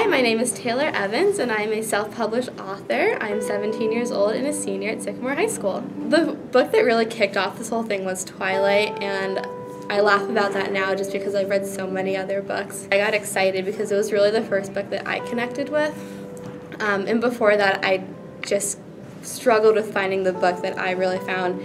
Hi, my name is Taylor Evans and I'm a self-published author. I'm 17 years old and a senior at Sycamore High School. The book that really kicked off this whole thing was Twilight, and I laugh about that now just because I've read so many other books. I got excited because it was really the first book that I connected with, and before that I just struggled with finding the book that I really found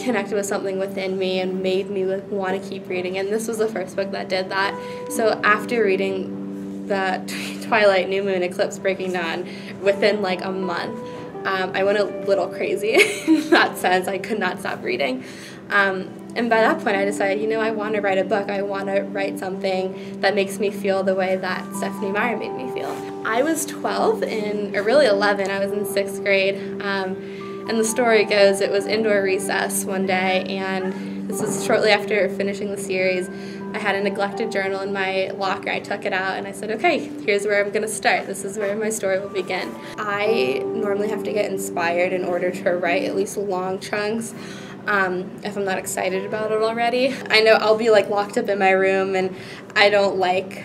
connected with something within me and made me want to keep reading, and this was the first book that did that. So after reading the Twilight, New Moon, Eclipse, Breaking Dawn within like a month, I went a little crazy in that sense. I could not stop reading. And by that point I decided, you know, I want to write a book. I want to write something that makes me feel the way that Stephenie Meyer made me feel. I was 12, or really 11, I was in 6th grade. And the story goes, it was indoor recess one day, and this was shortly after finishing the series. I had a neglected journal in my locker. I took it out and I said, okay, here's where I'm going to start. This is where my story will begin. I normally have to get inspired in order to write at least long chunks if I'm not excited about it already. I know I'll be like locked up in my room, and I don't like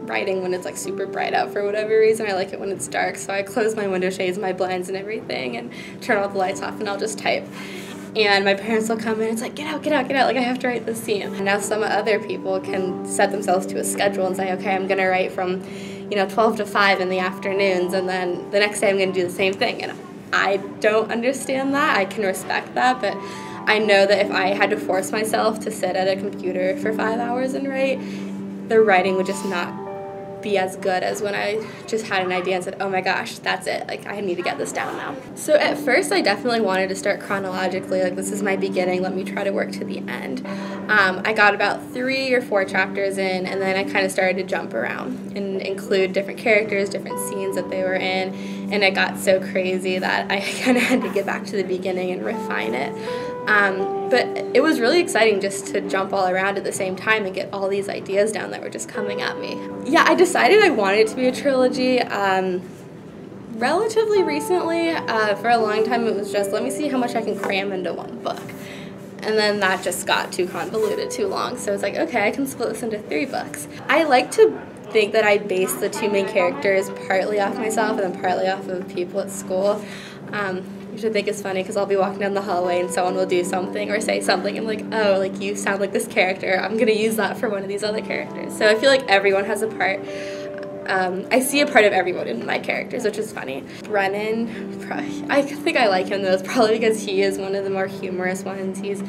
writing when it's like super bright out for whatever reason. I like it when it's dark, so I close my window shades, my blinds and everything, and turn all the lights off, and I'll just type. And my parents will come in and it's like, get out, get out, get out, like I have to write this scene. And now some other people can set themselves to a schedule and say, okay, I'm gonna write from 12 to 5 in the afternoons, and then the next day I'm gonna do the same thing. And I don't understand that. I can respect that, but I know that if I had to force myself to sit at a computer for 5 hours and write, the writing would just not be as good as when I just had an idea and said, oh my gosh, that's it, like I need to get this down now. So at first I definitely wanted to start chronologically, like this is my beginning, let me try to work to the end. I got about 3 or 4 chapters in, and then I kind of started to jump around and include different characters, different scenes that they were in, and it got so crazy that I kind of had to get back to the beginning and refine it. But it was really exciting just to jump all around at the same time and get all these ideas down that were just coming at me. Yeah, I decided I wanted it to be a trilogy relatively recently. For a long time it was just, let me see how much I can cram into one book. And then that just got too convoluted, too long. So it's like, okay, I can split this into 3 books. I like to think that I base the 2 main characters partly off myself and then partly off of people at school. Which I think is funny because I'll be walking down the hallway and someone will do something or say something. I'm like, oh, like you sound like this character. I'm going to use that for one of these other characters. So I feel like everyone has a part. I see a part of everyone in my characters, which is funny. Brennan, I think I like him though. It's probably because he is one of the more humorous ones. He's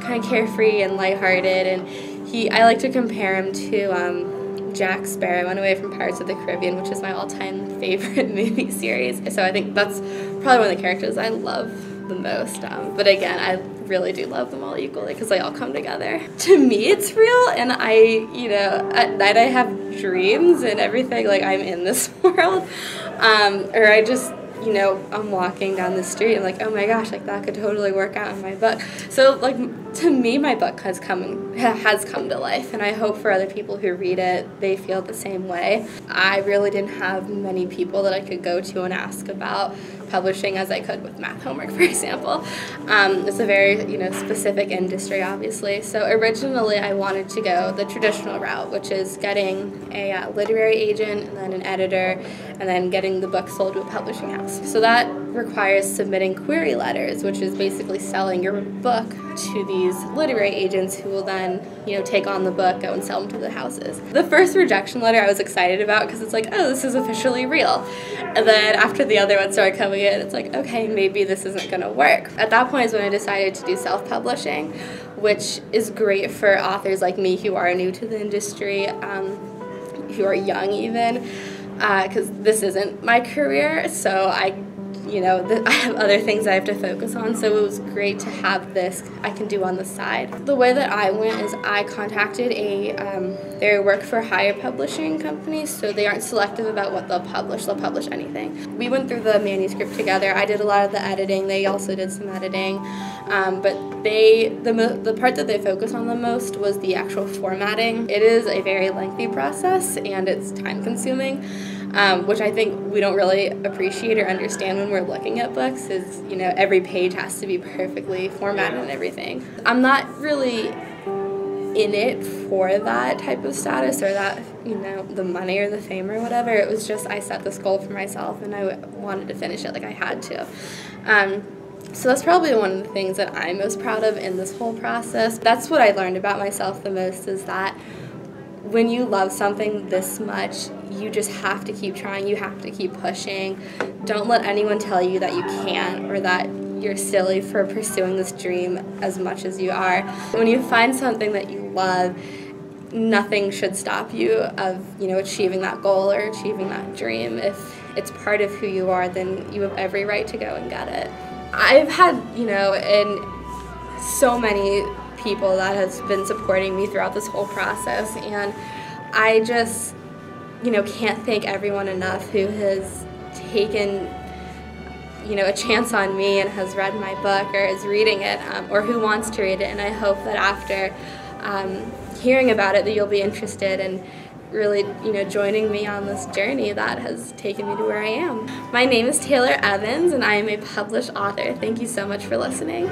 kind of carefree and lighthearted, and I like to compare him to Jack Sparrow. I went away from Pirates of the Caribbean, which is my all-time favorite movie series. So I think that's probably one of the characters I love the most. But again, I really do love them all equally because they all come together. To me, it's real, and at night I have dreams and everything, like I'm in this world. Or I just, I'm walking down the street and like, oh my gosh, like that could totally work out in my book. So like, to me, my book has come to life, and I hope for other people who read it, they feel the same way. I really didn't have many people that I could go to and ask about publishing as I could with math homework, for example. It's a very, specific industry, obviously. So originally I wanted to go the traditional route, which is getting a literary agent and then an editor, and then getting the book sold to a publishing house. So that requires submitting query letters, which is basically selling your book to these literary agents who will then, take on the book, go and sell them to the houses. The first rejection letter I was excited about because it's like, oh, this is officially real. And then after the other ones started coming in, it's like, okay, maybe this isn't going to work. At that point is when I decided to do self-publishing, which is great for authors like me who are new to the industry, who are young even, because this isn't my career, so I have other things I have to focus on, so it was great to have this I can do on the side. The way that I went is I contacted their work-for-hire publishing companies, so they aren't selective about what they'll publish anything. We went through the manuscript together. I did a lot of the editing, they also did some editing, but the part that they focus on the most was the actual formatting. It is a very lengthy process, and it's time-consuming. Which I think we don't really appreciate or understand when we're looking at books, is, every page has to be perfectly formatted and everything. I'm not really in it for that type of status or that, you know, the money or the fame or whatever. It was just I set this goal for myself and I wanted to finish it, like I had to. So that's probably one of the things that I'm most proud of in this whole process. That's what I learned about myself the most, is that when you love something this much, you just have to keep trying, you have to keep pushing. Don't let anyone tell you that you can't or that you're silly for pursuing this dream as much as you are. When you find something that you love, nothing should stop you of, you know, achieving that goal or achieving that dream. If it's part of who you are, then you have every right to go and get it. I've had, you know, so many people that has been supporting me throughout this whole process, and I just, you know, can't thank everyone enough who has taken, you know, a chance on me and has read my book or is reading it, or who wants to read it. And I hope that after hearing about it that you'll be interested in really, you know, joining me on this journey that has taken me to where I am. My name is Taylor Evans and I am a published author. Thank you so much for listening.